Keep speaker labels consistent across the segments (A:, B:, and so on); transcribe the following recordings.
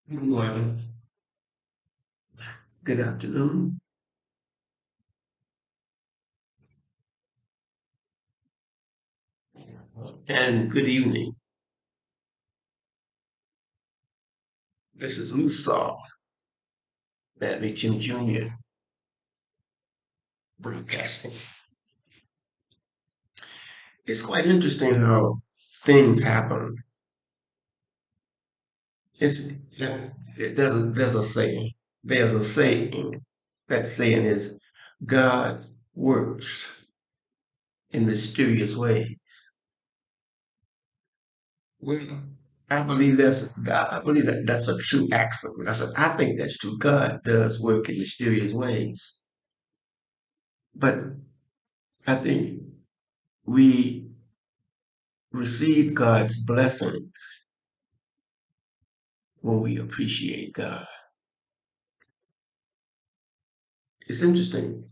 A: Good morning, good afternoon, and good evening. This is Musa, Badly Jim Jr., broadcasting. It's quite interesting how things happen. It's there's a saying. There's a saying. That saying is, God works in mysterious ways. Well, I believe that that's a true axiom. I think that's true. God does work in mysterious ways, but I think we receive God's blessings when we appreciate God. It's interesting.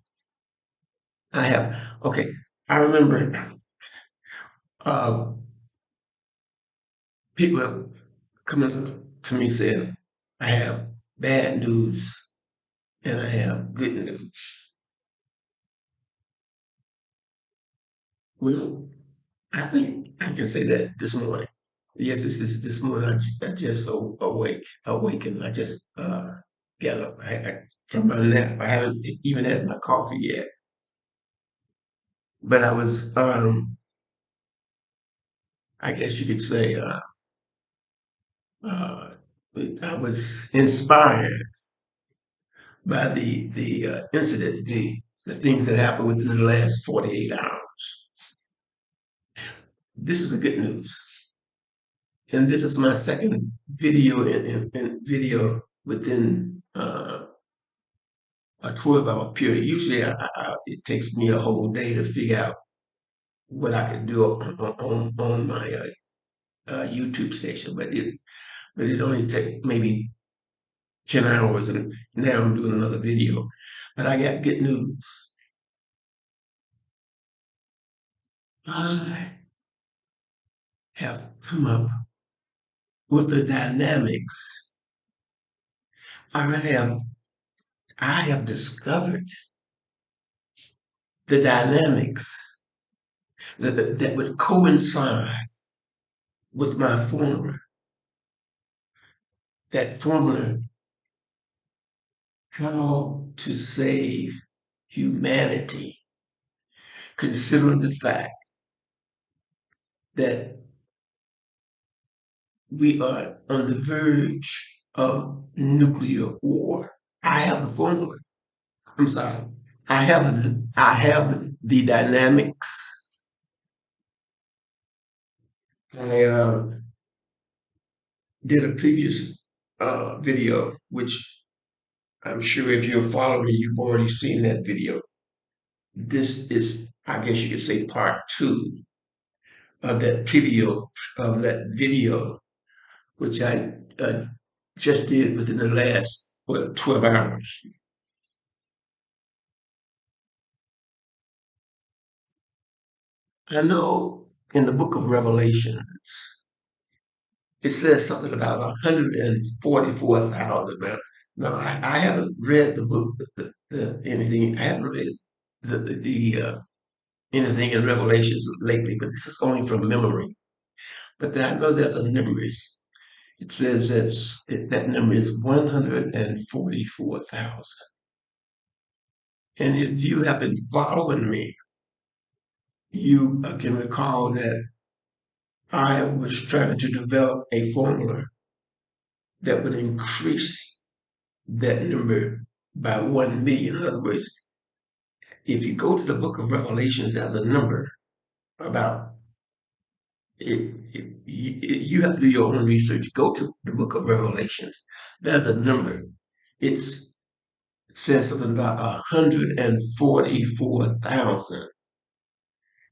A: I have, okay, I remember uh, people coming to me saying, I have bad news and I have good news. Well, I think I can say that this morning. Yes, this morning. I just awakened. I just got up from my nap. I haven't even had my coffee yet, but I guess you could say, uh, I was inspired by the incident, the things that happened within the last 48 hours. This is the good news, and this is my second video in video within a 12-hour period. Usually, it takes me a whole day to figure out what I can do on my YouTube station, but it only take maybe 10 hours, and now I'm doing another video. But I got good news. I have come up with the dynamics. I have I have discovered the dynamics that would coincide with my formula. That formula, how to save humanity, considering the fact that we are on the verge of nuclear war. I have the formula. I'm sorry. I have the dynamics. I did a previous video, which I'm sure if you're following me, you've already seen that video. This is, I guess you could say, part two of that video, which I just did within the last 12 hours. I know in the book of Revelations, it says something about 144,000. Now I haven't read the book, anything. I haven't read the anything in Revelations lately, but this is only from memory. But I know there's a number. It says that number is 144,000. And if you have been following me, you can recall that I was trying to develop a formula that would increase that number by 1 million. In other words, if you go to the book of Revelations, there's a number about you have to do your own research. Go to the book of Revelations. There's a number. It says something about 144,000.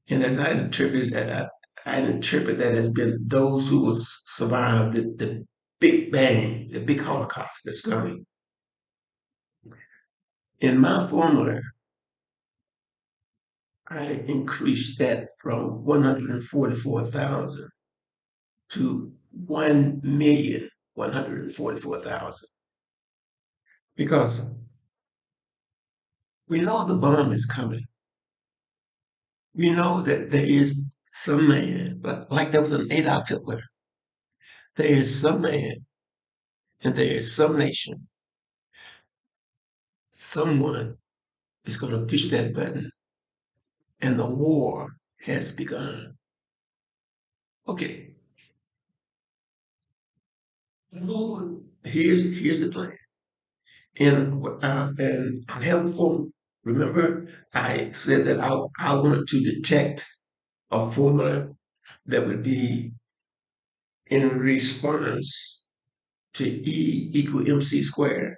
A: And as I interpret that, I interpret that as being those who will survive the Big Bang, the big Holocaust that's coming. In my formula, I increased that from 144,000 to 1 million. 144,000. Because we know the bomb is coming. We know that there is some man, like there was an Adolf Hitler, there is some man and there is some nation, someone is going to push that button and the war has begun. Okay, here's the plan. And I have a formula. Remember, I said that I wanted to detect a formula that would be in response to E equal MC squared,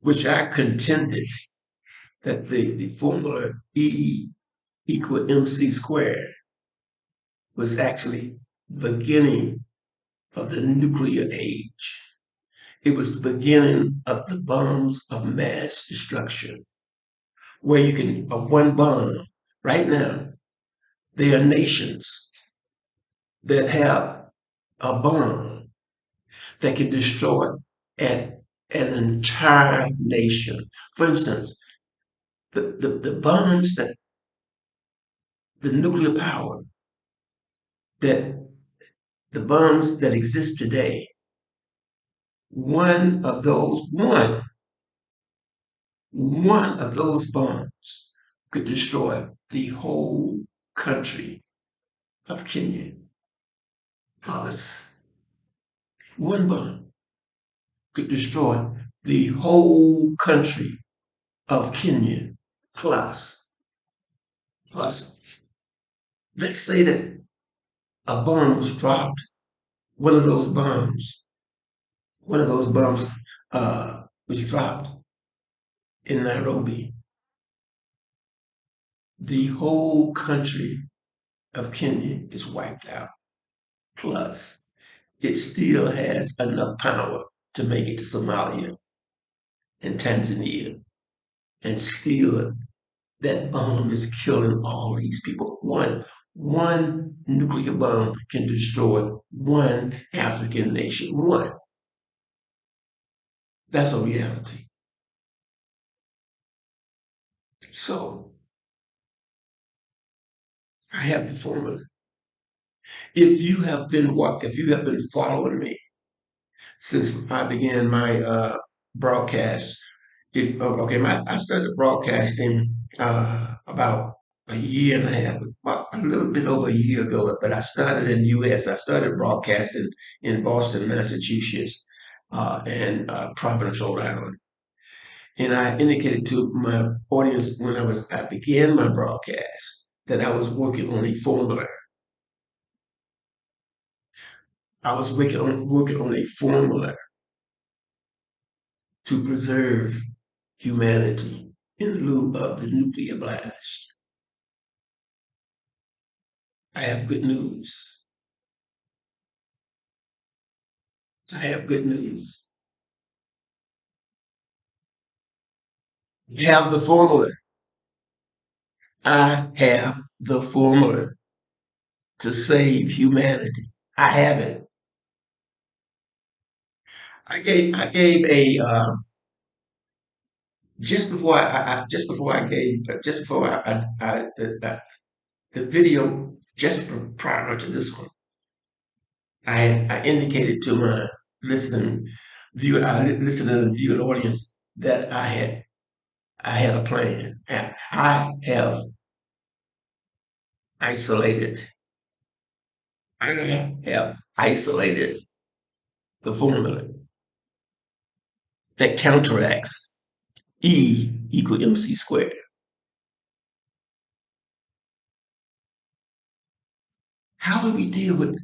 A: which I contended that the formula E equal MC squared was actually the beginning of the nuclear age. It was the beginning of the bombs of mass destruction, where you can, one bomb, right now, there are nations that have a bomb that can destroy an entire nation. For instance, the bombs that, the nuclear power, that the bombs that exist today, one of those bombs could destroy the whole country of Kenya. Plus, one bomb could destroy the whole country of Kenya. Plus, plus, let's say that a bomb was dropped. One of those bombs, one of those bombs was dropped in Nairobi. The whole country of Kenya is wiped out. Plus, it still has enough power to make it to Somalia and Tanzania. And still, that bomb is killing all these people. One nuclear bomb can destroy one African nation. One. That's a reality. So I have the formula. If you have been following me since I began my broadcast, I started broadcasting about a year and a half, about a little bit over a year ago. But I started in the U.S. I started broadcasting in Boston, Massachusetts, and Providence, Rhode Island. And I indicated to my audience when I began my broadcast that I was working on a formula. I was working on a formula to preserve humanity in lieu of the nuclear blast. I have good news. I have good news. I have the formula. I have the formula to save humanity. I have it. I gave a just before the video just prior to this one. I indicated to my listening and viewing audience that I had a plan. And I have isolated. I have isolated the formula that counteracts E equal MC squared. How do we deal with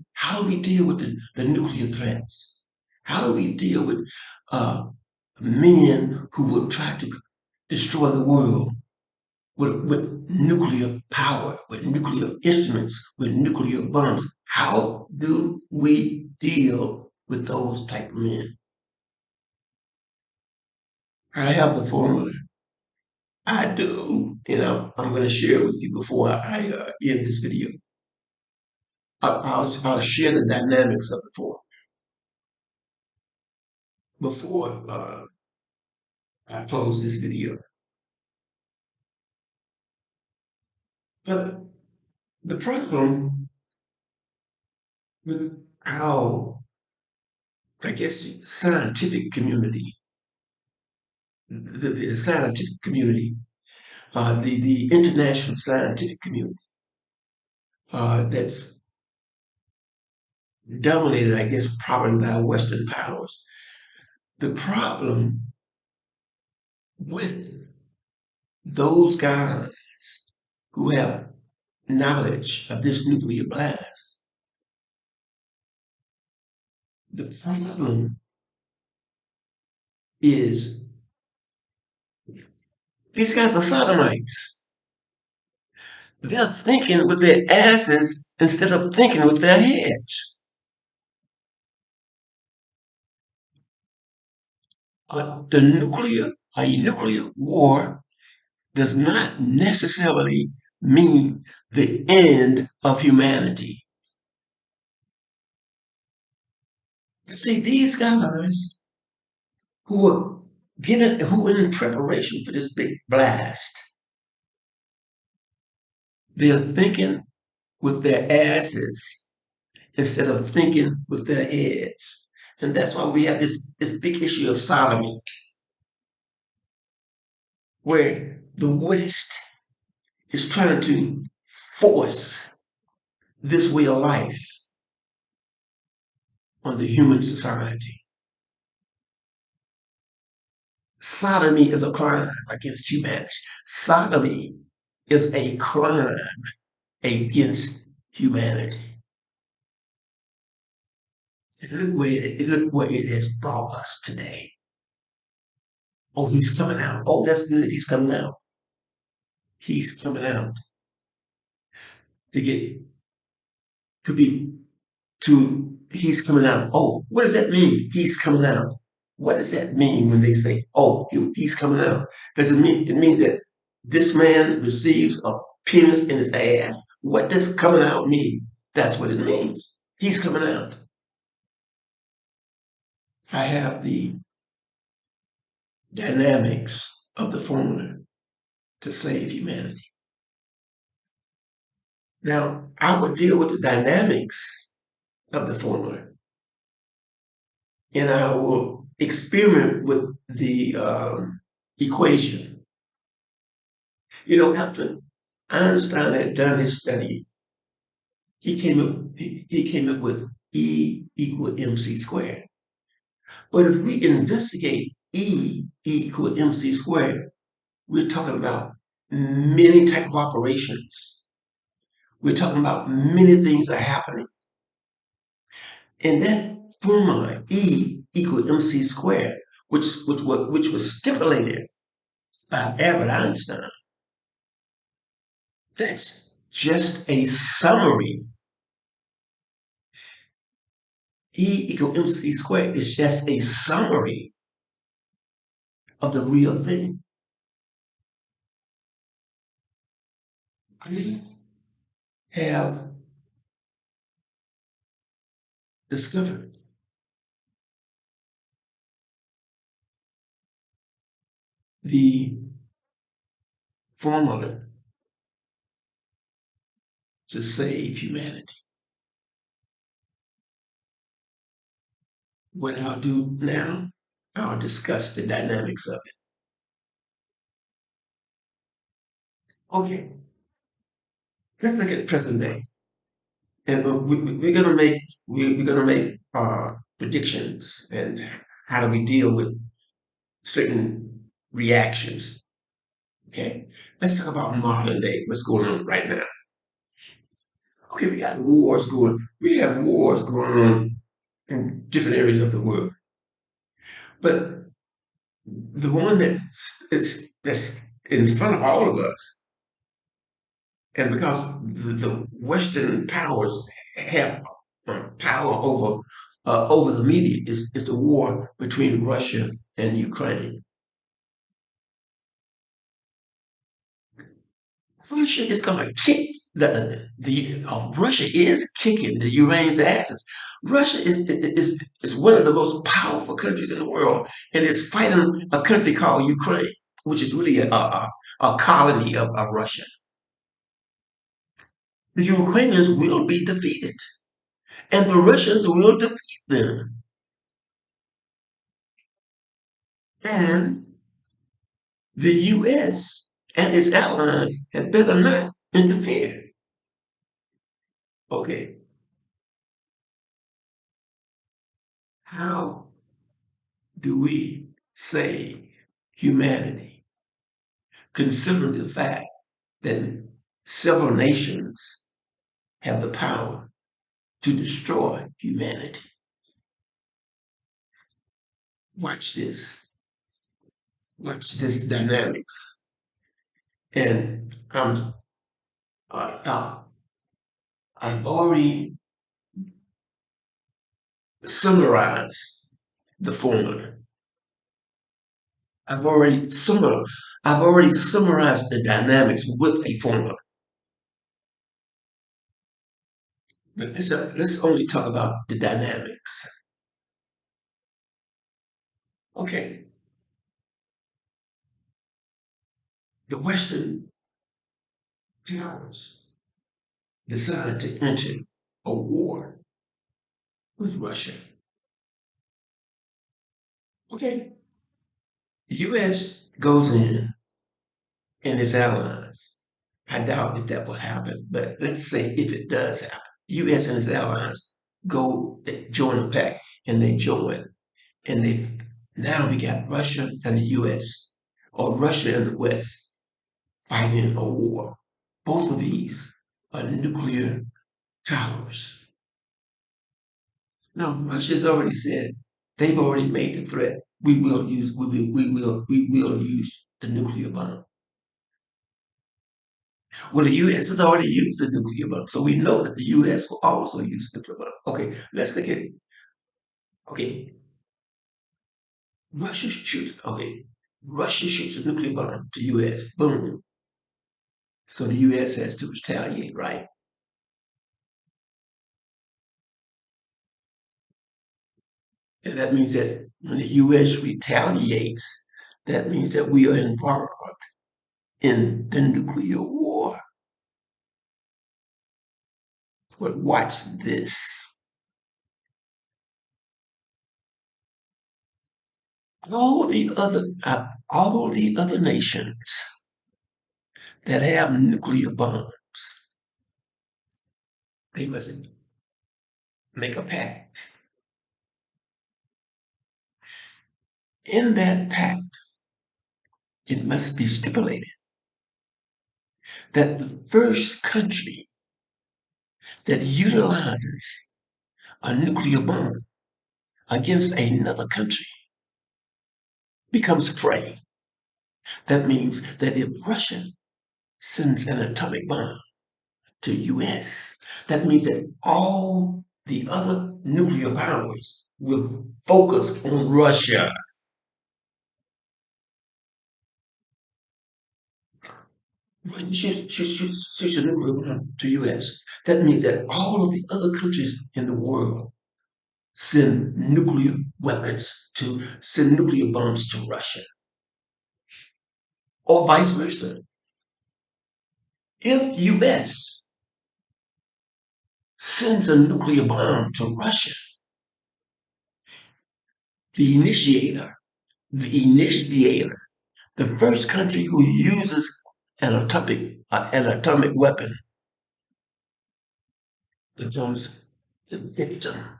A: the nuclear threats? How do we deal with uh, men who would try to destroy the world with nuclear power, with nuclear instruments, with nuclear bombs? How do we deal with those type of men? I have the formula. I do. I'm going to share it with you before I end this video. I'll share the dynamics of the formula. before I close this video. But the problem with our, I guess, scientific community, the scientific community, the international scientific community, that's dominated, I guess, probably by Western powers. The problem with those guys who have knowledge of this nuclear blast, the problem is these guys are sodomites. They're thinking with their asses instead of thinking with their heads. A nuclear war does not necessarily mean the end of humanity. See, these guys who are in preparation for this big blast, they're thinking with their asses instead of thinking with their heads. And that's why we have this big issue of sodomy, where the West is trying to force this way of life on the human society. Sodomy is a crime against humanity. Sodomy is a crime against humanity. Look where it has brought us today. Oh, he's coming out. Oh, that's good. He's coming out. He's coming out to get to be to he's coming out. Oh, what does that mean? He's coming out. What does that mean when they say, oh, he's coming out? Does it mean it means that this man receives a penis in his ass? What does coming out mean? That's what it means. He's coming out. I have the dynamics of the formula to save humanity. Now, I would deal with the dynamics of the formula and I will experiment with the equation. After Einstein had done his study, he came up with E equal mc squared. But if we investigate E equal mc squared, we're talking about many type of operations. We're talking about many things are happening. And that formula, E equal mc squared, which was stipulated by Albert Einstein, that's just a summary. E equal mc squared is just a summary of the real thing. I have discovered the formula to save humanity. What I'll do now, I'll discuss the dynamics of it. Okay, let's look at present day. And we're gonna make we're gonna make predictions and how do we deal with certain reactions. Okay, let's talk about modern day. What's going on right now? Okay, we got wars going. We have wars going on in different areas of the world, but the one that's in front of all of us, and because the Western powers have power over the media, is the war between Russia and Ukraine. Russia is going to kick Russia is kicking the Ukraine's asses. Russia is one of the most powerful countries in the world, and it's fighting a country called Ukraine, which is really a colony of Russia. The Ukrainians will be defeated, and the Russians will defeat them. And the U.S. and its allies had better not interfere. Okay, how do we save humanity, considering the fact that several nations have the power to destroy humanity? Watch this. Watch this dynamics. And uh, I've already summarized the formula. I've already summarized. I've already summarized the dynamics with a formula. But let's only talk about the dynamics. Okay, the Western powers decided to enter a war with Russia. Okay, the U.S. goes in and its allies. I doubt if that will happen, but let's say if it does happen, U.S. and its allies go join the pact, and they join, and they now we got Russia and the U.S. or Russia and the West fighting a war. Both of these are nuclear powers. Now Russia's already said they've already made the threat. We will use the nuclear bomb. Well, the U.S. has already used the nuclear bomb, so we know that the U.S. will also use the nuclear bomb. Okay, let's look at. Okay, Russia shoots. Okay, Russia shoots a nuclear bomb to U.S. Boom. So the U.S. has to retaliate, right? And that means that when the U.S. retaliates, that means that we are involved in the nuclear war. But watch this. All the other nations that have nuclear bombs, they must make a pact. In that pact, it must be stipulated that the first country that utilizes a nuclear bomb against another country becomes prey. That means that if Russia sends an atomic bomb to US, that means that all the other nuclear powers will focus on Russia. Russia shoots a nuclear bomb to US. That means that all of the other countries in the world send nuclear bombs to Russia, or vice versa. If US sends a nuclear bomb to Russia, the initiator, the initiator, the first country who uses an atomic weapon becomes the victim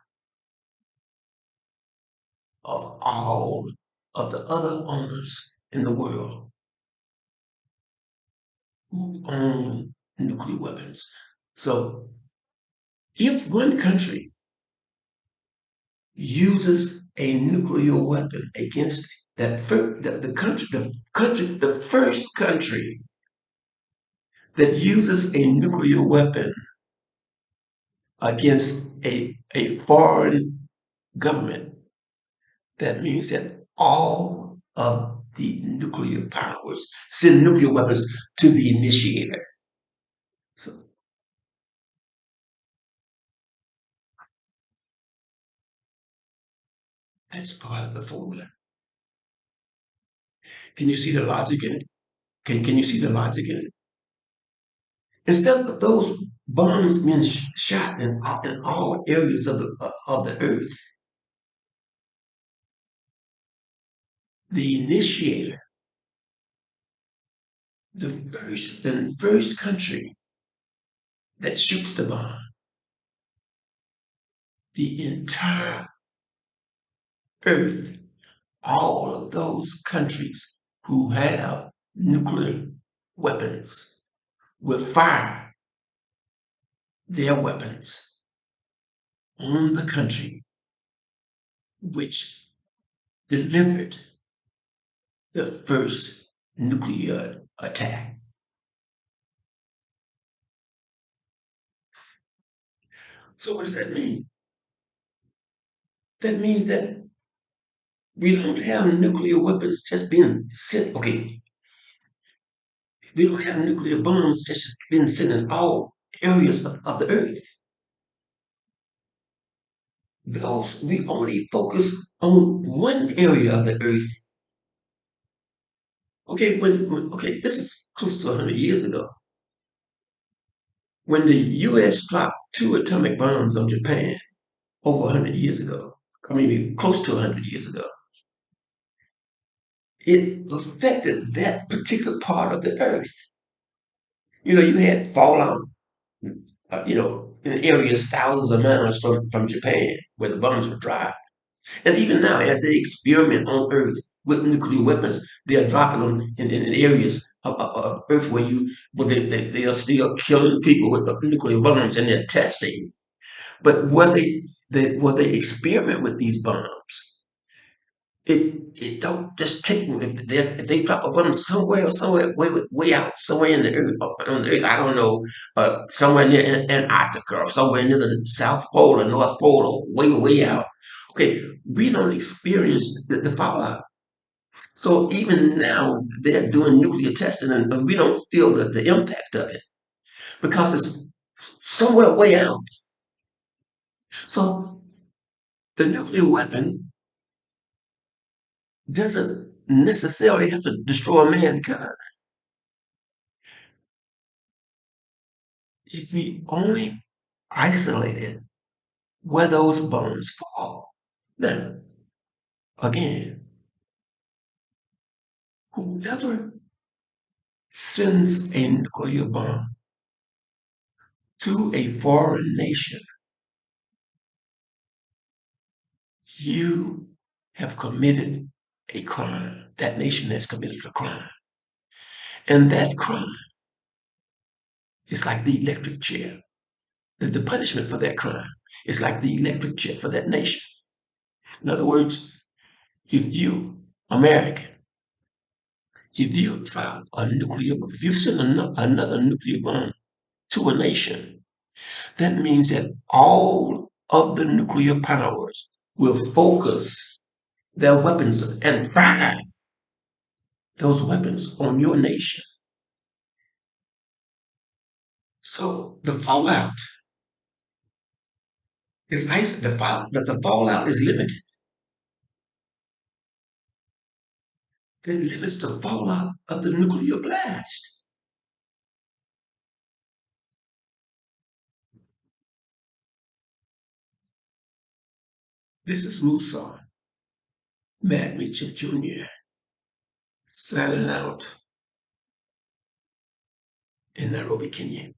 A: of all of the other owners in the world who own nuclear weapons. So if one country uses a nuclear weapon against the first country that uses a nuclear weapon against a foreign government, that means that all of the nuclear powers send nuclear weapons to the initiator. So That's part of the formula. Can you see the logic in it? Can you see the logic in it? Instead of those bombs being shot in all areas of the earth, the initiator, the first country that shoots the bomb, the entire earth, all of those countries who have nuclear weapons will fire their weapons on the country which delivered the first nuclear attack. So what does that mean? That means that we don't have nuclear weapons just being sent. Okay, we don't have nuclear bombs just being sent in all areas of the earth. Those we only focus on one area of the earth. Okay, okay, this is close to 100 years ago when the U.S. dropped two atomic bombs on Japan over 100 years ago. I mean, close to 100 years ago. It affected that particular part of the earth. You had fallout, in areas thousands of miles from Japan where the bombs were dropped. And even now, as they experiment on Earth with nuclear weapons, they are dropping them in areas of Earth where they are still killing people with the nuclear bombs and they're testing. But where they experiment with these bombs, it don't just take them. If they drop a bomb somewhere way out somewhere in the earth on the earth, I don't know, somewhere near Antarctica or somewhere near the South Pole or North Pole or way out. Okay, we don't experience the fallout. So even now they're doing nuclear testing and we don't feel the impact of it because it's somewhere way out. So the nuclear weapon doesn't necessarily have to destroy mankind. If we only isolated where those bombs fall. Now, again, whoever sends a nuclear bomb to a foreign nation, you have committed a crime. That nation has committed a crime. And that crime is like the electric chair. The punishment for that crime is like the electric chair for that nation. In other words, if you, American, if you drop if you send another nuclear bomb to a nation, that means that all of the nuclear powers will focus their weapons and fire those weapons on your nation. So the fallout is nice. The fallout is limited. It limits the fallout of the nuclear blast. This is Musa, Matt Mitchell Jr., signing out in Nairobi, Kenya.